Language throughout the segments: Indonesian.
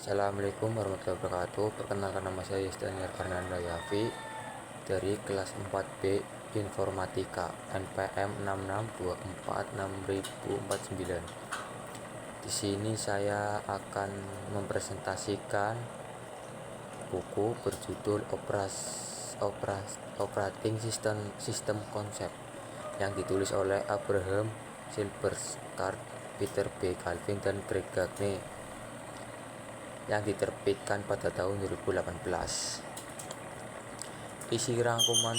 Assalamualaikum warahmatullahi wabarakatuh. Perkenalkan, nama saya Daniel Fernanda Yafi dari kelas 4B Informatika NPM 66246049. Di sini saya akan mempresentasikan buku berjudul Operating System Concept yang ditulis oleh Abraham Silberschatz, Peter B. Calvin, dan Greg Gagne, yang diterbitkan pada tahun 2018. Isi rangkuman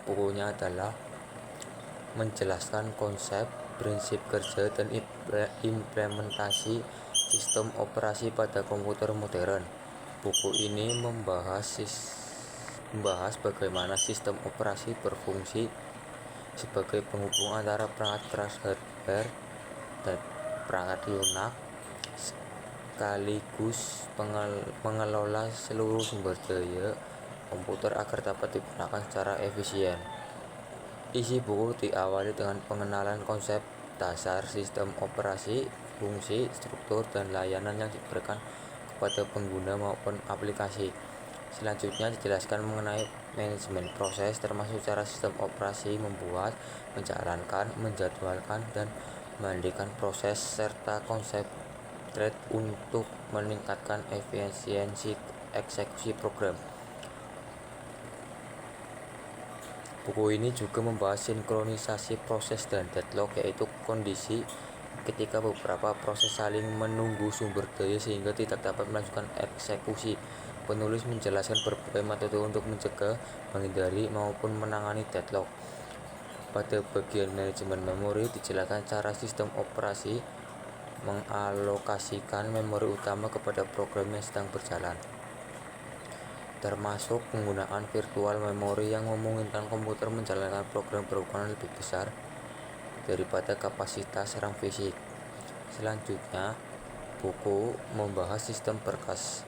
bukunya adalah menjelaskan konsep, prinsip kerja, dan implementasi sistem operasi pada komputer modern. Buku ini membahas bagaimana sistem operasi berfungsi sebagai penghubung antara perangkat keras hardware dan perangkat lunak, sekaligus mengelola seluruh sumber daya komputer agar dapat digunakan secara efisien. Isi buku diawali dengan pengenalan konsep dasar sistem operasi, fungsi, struktur, dan layanan yang diberikan kepada pengguna maupun aplikasi. Selanjutnya dijelaskan mengenai manajemen proses, termasuk cara sistem operasi membuat, menjalankan, menjadwalkan, dan mengendalikan proses, serta konsep thread untuk meningkatkan efisiensi eksekusi program. Buku ini juga membahas sinkronisasi proses dan deadlock, yaitu kondisi ketika beberapa proses saling menunggu sumber daya sehingga tidak dapat melanjutkan eksekusi. Penulis menjelaskan berbagai metode untuk mencegah, menghindari, maupun menangani deadlock. Pada bagian manajemen memori, dijelaskan cara sistem operasi mengalokasikan memori utama kepada program yang sedang berjalan, termasuk penggunaan virtual memory yang memungkinkan komputer menjalankan program berukuran lebih besar daripada kapasitas RAM fisik. Selanjutnya, buku membahas sistem berkas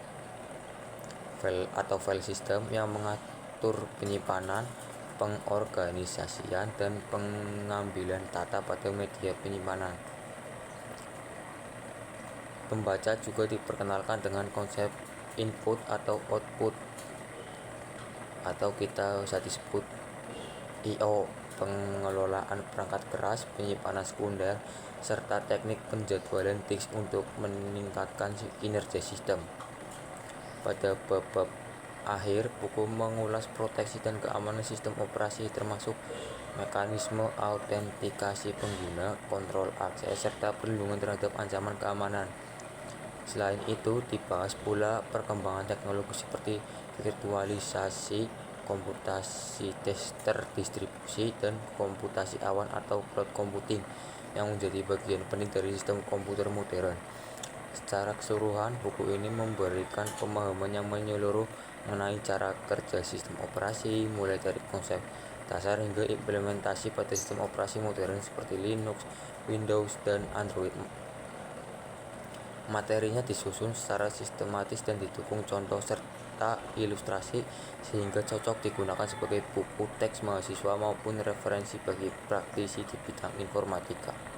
file system yang mengatur penyimpanan, pengorganisasian, dan pengambilan data pada media penyimpanan. Pembaca juga diperkenalkan dengan konsep input atau output, atau kita bisa disebut I/O, pengelolaan perangkat keras, penyimpanan sekunder, serta teknik penjadwalan disk untuk meningkatkan kinerja sistem. Pada bab akhir, buku mengulas proteksi dan keamanan sistem operasi, termasuk mekanisme autentikasi pengguna, kontrol akses, serta perlindungan terhadap ancaman keamanan. Selain itu, dibahas pula perkembangan teknologi seperti virtualisasi, komputasi terdistribusi, dan komputasi awan atau cloud computing yang menjadi bagian penting dari sistem komputer modern. Secara keseluruhan, buku ini memberikan pemahaman yang menyeluruh mengenai cara kerja sistem operasi, mulai dari konsep dasar hingga implementasi pada sistem operasi modern seperti Linux, Windows, dan Android. Materinya disusun secara sistematis dan didukung contoh serta ilustrasi sehingga cocok digunakan sebagai buku teks mahasiswa maupun referensi bagi praktisi di bidang informatika.